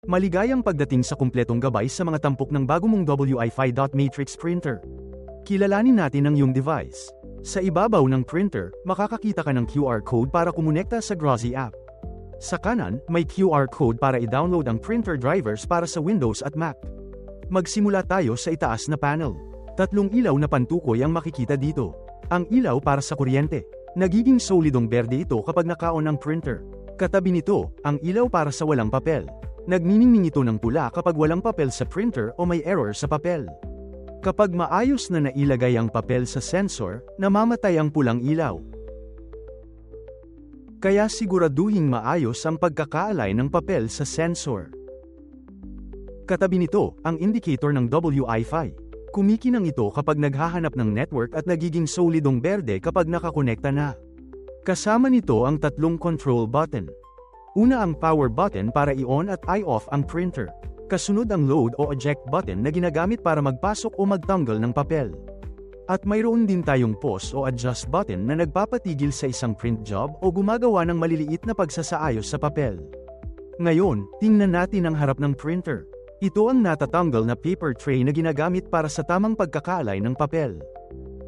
Maligayang pagdating sa kumpletong gabay sa mga tampok ng bago mong WI-Fi Matrix printer. Kilalanin natin ang iyong device. Sa ibabaw ng printer, makakakita ka ng QR code para kumonekta sa Grozy app. Sa kanan, may QR code para i-download ang printer drivers para sa Windows at Mac. Magsimula tayo sa itaas na panel. Tatlong ilaw na pantukoy ang makikita dito. Ang ilaw para sa kuryente. Nagiging solidong berde ito kapag naka-on ang printer. Katabi nito, ang ilaw para sa walang papel. Nagniningning ito ng pula kapag walang papel sa printer o may error sa papel. Kapag maayos na nailagay ang papel sa sensor, namamatay ang pulang ilaw. Kaya siguraduhing maayos ang pagkakaalay ng papel sa sensor. Katabi nito, ang indicator ng Wi-Fi. Kumikinang ito kapag naghahanap ng network at nagiging solidong berde kapag nakakonekta na. Kasama nito ang tatlong control button. Una ang power button para i-on at i-off ang printer. Kasunod ang load o eject button na ginagamit para magpasok o magtanggal ng papel. At mayroon din tayong pause o adjust button na nagpapatigil sa isang print job o gumagawa ng maliliit na pagsasaayos sa papel. Ngayon, tingnan natin ang harap ng printer. Ito ang natatanggal na paper tray na ginagamit para sa tamang pagkakaalay ng papel.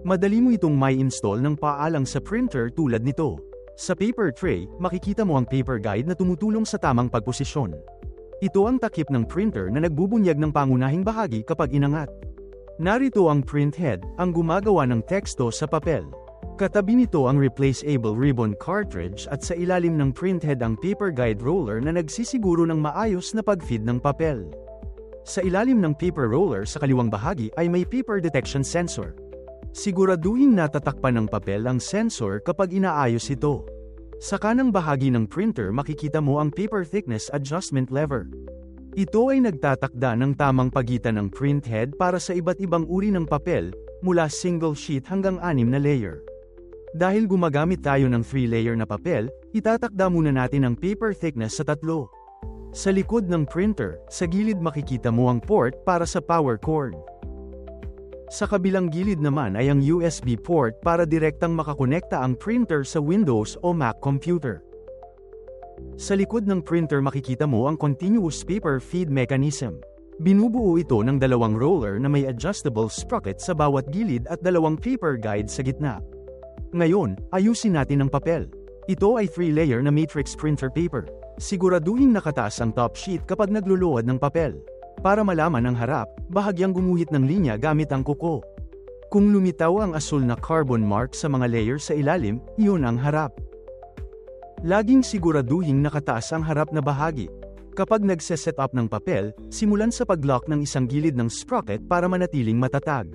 Madali mo itong may install ng paalang sa printer tulad nito. Sa paper tray, makikita mo ang paper guide na tumutulong sa tamang pagposisyon. Ito ang takip ng printer na nagbubunyag ng pangunahing bahagi kapag inangat. Narito ang print head, ang gumagawa ng teksto sa papel. Katabi nito ang replaceable ribbon cartridge at sa ilalim ng print head ang paper guide roller na nagsisiguro ng maayos na pag-feed ng papel. Sa ilalim ng paper roller sa kaliwang bahagi ay may paper detection sensor. Siguraduhin natatakpan ng papel ang sensor kapag inaayos ito. Sa kanang bahagi ng printer makikita mo ang paper thickness adjustment lever. Ito ay nagtatakda ng tamang pagitan ng print head para sa iba't ibang uri ng papel, mula single sheet hanggang 6 na layer. Dahil gumagamit tayo ng 3-layer na papel, itatakda muna natin ang paper thickness sa 3. Sa likod ng printer, sa gilid makikita mo ang port para sa power cord. Sa kabilang gilid naman ay ang USB port para direktang makakonekta ang printer sa Windows o Mac computer. Sa likod ng printer makikita mo ang continuous paper feed mechanism. Binubuo ito ng 2 roller na may adjustable sprocket sa bawat gilid at 2 paper guide sa gitna. Ngayon, ayusin natin ang papel. Ito ay 3-layer na matrix printer paper. Siguraduhin nakataas ang top sheet kapag nagluluwad ng papel. Para malaman ang harap, bahagyang gumuhit ng linya gamit ang kuko. Kung lumitaw ang asul na carbon mark sa mga layer sa ilalim, iyon ang harap. Laging siguraduhing nakataas ang harap na bahagi. Kapag nagse-set up ng papel, simulan sa pag-lock ng isang gilid ng sprocket para manatiling matatag.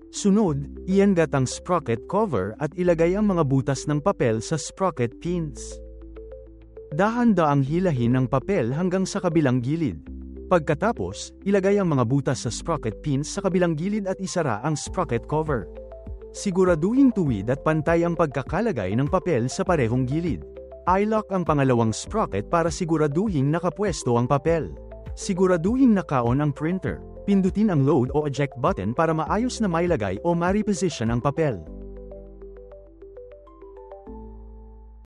Sunod, iangat ang sprocket cover at ilagay ang mga butas ng papel sa sprocket pins. Dahan-daang hilahin ang papel hanggang sa kabilang gilid. Pagkatapos, ilagay ang mga butas sa sprocket pins sa kabilang gilid at isara ang sprocket cover. Siguraduhin tuwid at pantay ang pagkakalagay ng papel sa parehong gilid. I-lock ang pangalawang sprocket para siguraduhin nakapwesto ang papel. Siguraduhin naka-on ang printer. Pindutin ang load o eject button para maayos na mailagay o ma-reposition ang papel.